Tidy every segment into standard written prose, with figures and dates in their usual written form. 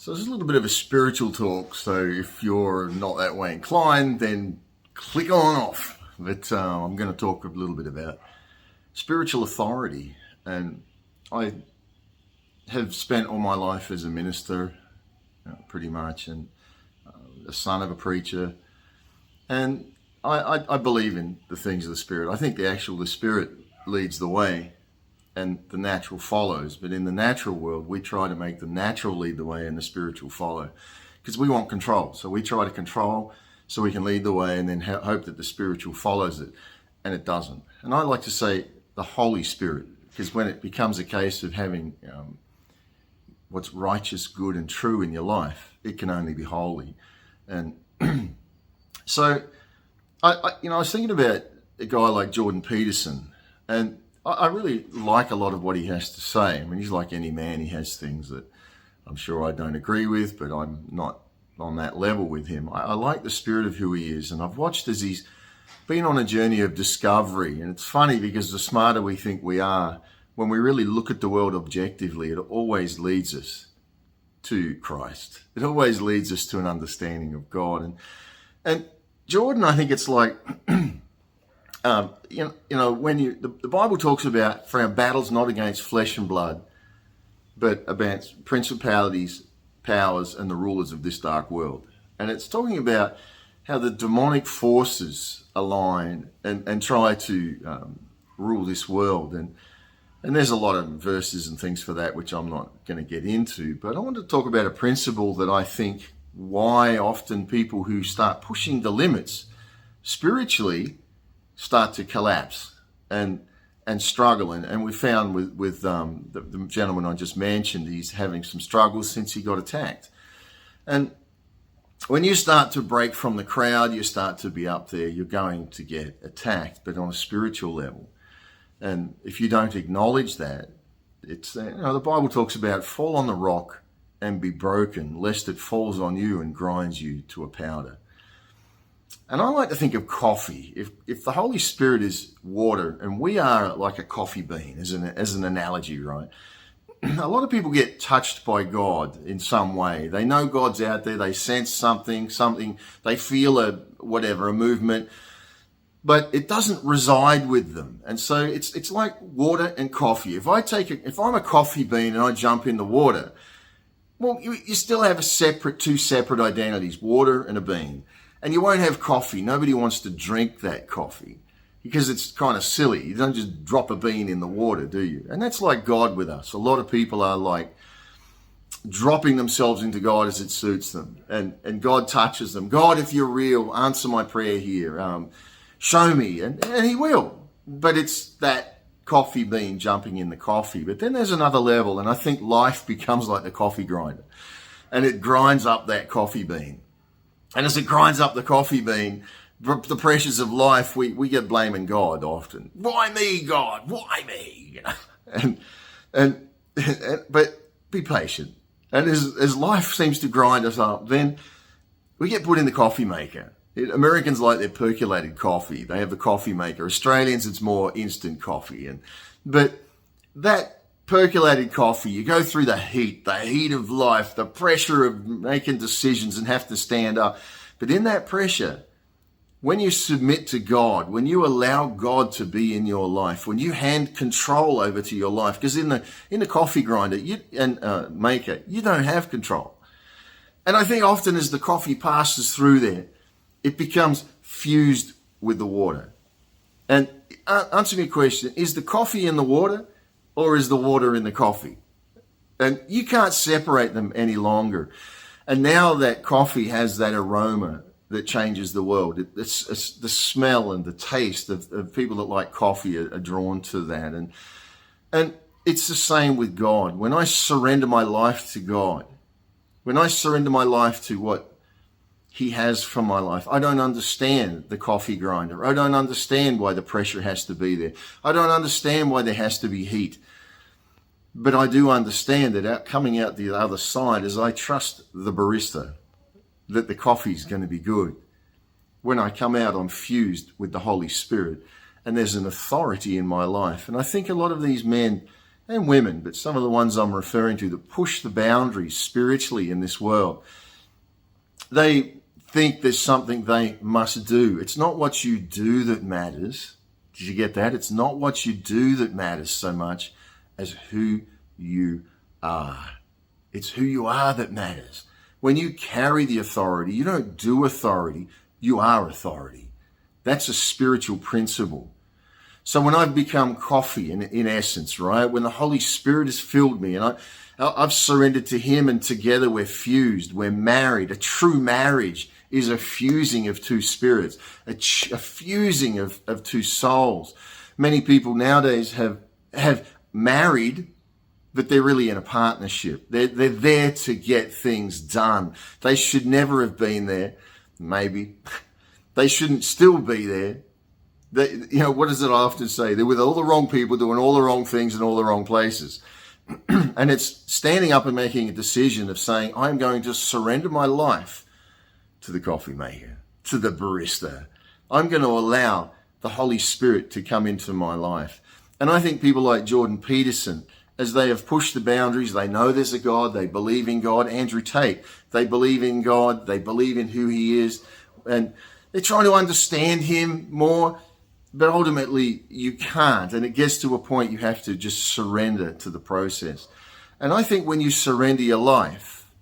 So it's a little bit of a spiritual talk. So if you're not that way inclined, then click on off. But I'm going to talk a little bit about spiritual authority. And I have spent all my life as a minister, pretty much, and a son of a preacher. And I believe in the things of the Spirit. I think the Spirit leads the way and the natural follows. But in the natural world, we try to make the natural lead the way and the spiritual follow, because we want control. So we try to control so we can lead the way and then hope that the spiritual follows it, and it doesn't. And I like to say the Holy Spirit, because when it becomes a case of having what's righteous, good, and true in your life, it can only be holy. And so I was thinking about a guy like Jordan Peterson, and I really like a lot of what he has to say. I mean, he's like any man. He has things that I'm sure I don't agree with, but I'm not on that level with him. I like the spirit of who he is, and I've watched as he's been on a journey of discovery. And it's funny because the smarter we think we are, when we really look at the world objectively, it always leads us to Christ. It always leads us to an understanding of God. And Jordan, I think it's like, when the Bible talks about, for our battles not against flesh and blood, but against principalities, powers, and the rulers of this dark world. And it's talking about how the demonic forces align and try to rule this world. And there's a lot of verses and things for that, which I'm not going to get into. But I want to talk about a principle that I think why often people who start pushing the limits spiritually start to collapse and struggle. And we found with the gentleman I just mentioned, he's having some struggles since he got attacked. And when you start to break from the crowd, you start to be up there, you're going to get attacked, but on a spiritual level. And if you don't acknowledge that, it's, the Bible talks about fall on the rock and be broken, lest it falls on you and grinds you to a powder. And I like to think of coffee. If the Holy Spirit is water, and we are like a coffee bean, as an analogy, right? A lot of people get touched by God in some way. They know God's out there. They sense something. They feel a movement, but it doesn't reside with them. And so it's like water and coffee. If I'm a coffee bean and I jump in the water, well, you still have two separate identities, water and a bean. And you won't have coffee. Nobody wants to drink that coffee because it's kind of silly. You don't just drop a bean in the water, do you? And that's like God with us. A lot of people are like dropping themselves into God as it suits them. And God touches them. God, if you're real, answer my prayer here. Show me. And he will. But it's that coffee bean jumping in the coffee. But then there's another level. And I think life becomes like the coffee grinder. And it grinds up that coffee bean. And as it grinds up the coffee bean, the pressures of life, we get blaming God often. Why me, God? Why me? But be patient. And as life seems to grind us up, then we get put in the coffee maker. Americans like their percolated coffee. They have the coffee maker. Australians, it's more instant coffee. But that percolated coffee, you go through the heat of life, the pressure of making decisions and have to stand up. But in that pressure, when you submit to God, when you allow God to be in your life, when you hand control over to your life, because in the coffee grinder maker, you don't have control. And I think often as the coffee passes through there, it becomes fused with the water. And answer me a question, is the coffee in the water? Or is the water in the coffee? And you can't separate them any longer. And now that coffee has that aroma that changes the world. It's the smell and the taste of people that like coffee are drawn to that. And it's the same with God. When I surrender my life to God, when I surrender my life to what He has for my life, I don't understand the coffee grinder. I don't understand why the pressure has to be there. I don't understand why there has to be heat. But I do understand that coming out the other side, as I trust the barista, that the coffee's going to be good. When I come out, I'm fused with the Holy Spirit, and there's an authority in my life. And I think a lot of these men and women, but some of the ones I'm referring to that push the boundaries spiritually in this world, they think there's something they must do. It's not what you do that matters. Did you get that? It's not what you do that matters so much as who you are. It's who you are that matters. When you carry the authority, you don't do authority, you are authority. That's a spiritual principle. So when I've become coffee, in essence, right, when the Holy Spirit has filled me and I've surrendered to him, and together we're fused, we're married. A true marriage is a fusing of two spirits, a fusing of two souls. Many people nowadays have married, but they're really in a partnership. They're there to get things done. They should never have been there. Maybe they shouldn't still be there. What does it often say? They're with all the wrong people doing all the wrong things in all the wrong places. And it's standing up and making a decision of saying, I'm going to surrender my life to the coffee maker, to the barista. I'm going to allow the Holy Spirit to come into my life. And I think people like Jordan Peterson, as they have pushed the boundaries, they know there's a God, they believe in God. Andrew Tate, they believe in God, they believe in who he is, and they're trying to understand him more, but ultimately you can't. And it gets to a point you have to just surrender to the process. And I think when you surrender your life,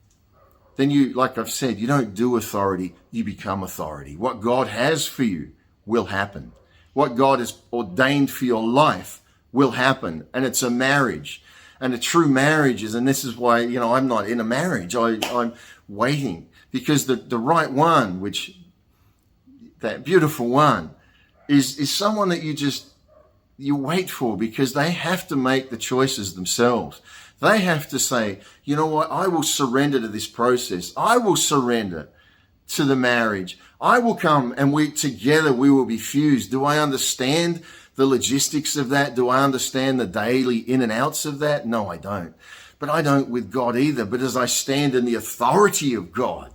then you, like I've said, you don't do authority, you become authority. What God has for you will happen. What God has ordained for your life will happen. And it's a marriage. And a true marriage is, and this is why, I'm not in a marriage. I'm waiting, because the right one, that beautiful one, is someone that you wait for, because they have to make the choices themselves. They have to say, you know what, I will surrender to this process. I will surrender to the marriage. I will come, and together we will be fused. Do I understand the logistics of that? Do I understand the daily in and outs of that? No, I don't. But I don't with God either. But as I stand in the authority of God,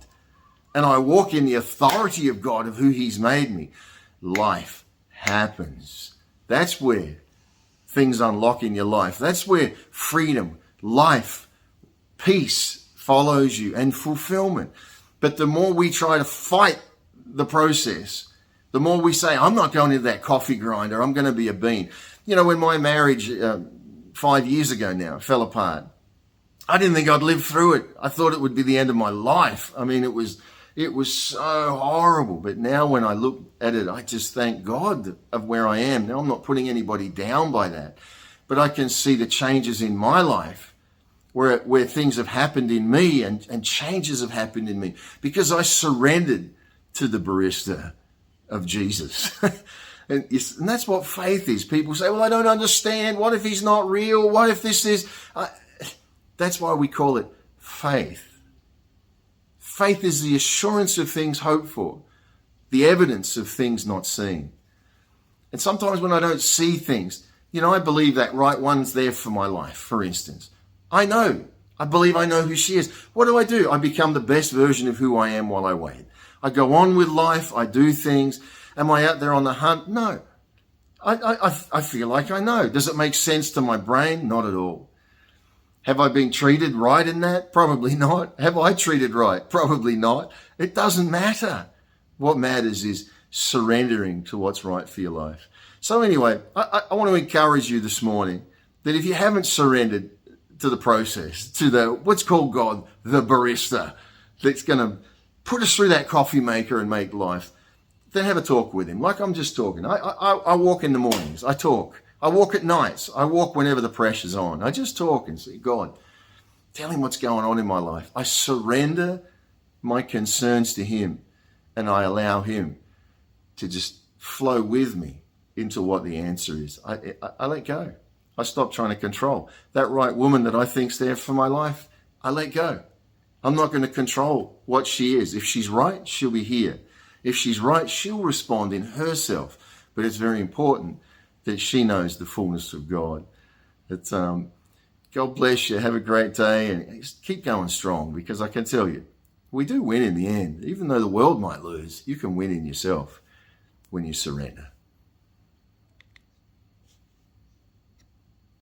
and I walk in the authority of God, of who he's made me, life happens. That's where things unlock in your life. That's where freedom, life, peace follows you, and fulfillment. But the more we try to fight the process, the more we say, I'm not going into that coffee grinder, I'm going to be a bean. When my marriage 5 years ago now fell apart, I didn't think I'd live through it. I thought it would be the end of my life. I mean, it was so horrible. But now when I look at it, I just thank God of where I am. Now, I'm not putting anybody down by that, but I can see the changes in my life where things have happened in me, and changes have happened in me because I surrendered to the barista of Jesus. And that's what faith is. People say, well, I don't understand. What if he's not real? What if this is... That's why we call it faith. Faith is the assurance of things hoped for, the evidence of things not seen. And sometimes when I don't see things, I believe that right one's there for my life, for instance. I believe I know who she is. What do? I become the best version of who I am while I wait. I go on with life. I do things. Am I out there on the hunt? No. I feel like I know. Does it make sense to my brain? Not at all. Have I been treated right in that? Probably not. Have I treated right? Probably not. It doesn't matter. What matters is surrendering to what's right for your life. So anyway, I want to encourage you this morning that if you haven't surrendered to the process, to what's called God, the barista, that's going to put us through that coffee maker and make life, then have a talk with him. Like I'm just talking. I walk in the mornings. I talk. I walk at nights. I walk whenever the pressure's on. I just talk and say, God, tell him what's going on in my life. I surrender my concerns to him, and I allow him to just flow with me into what the answer is. I let go. I stop trying to control. That right woman that I think's there for my life, I let go. I'm not going to control what she is. If she's right, she'll be here. If she's right, she'll respond in herself. But it's very important that she knows the fullness of God. That God bless you. Have a great day, and just keep going strong, because I can tell you, we do win in the end. Even though the world might lose, you can win in yourself when you surrender.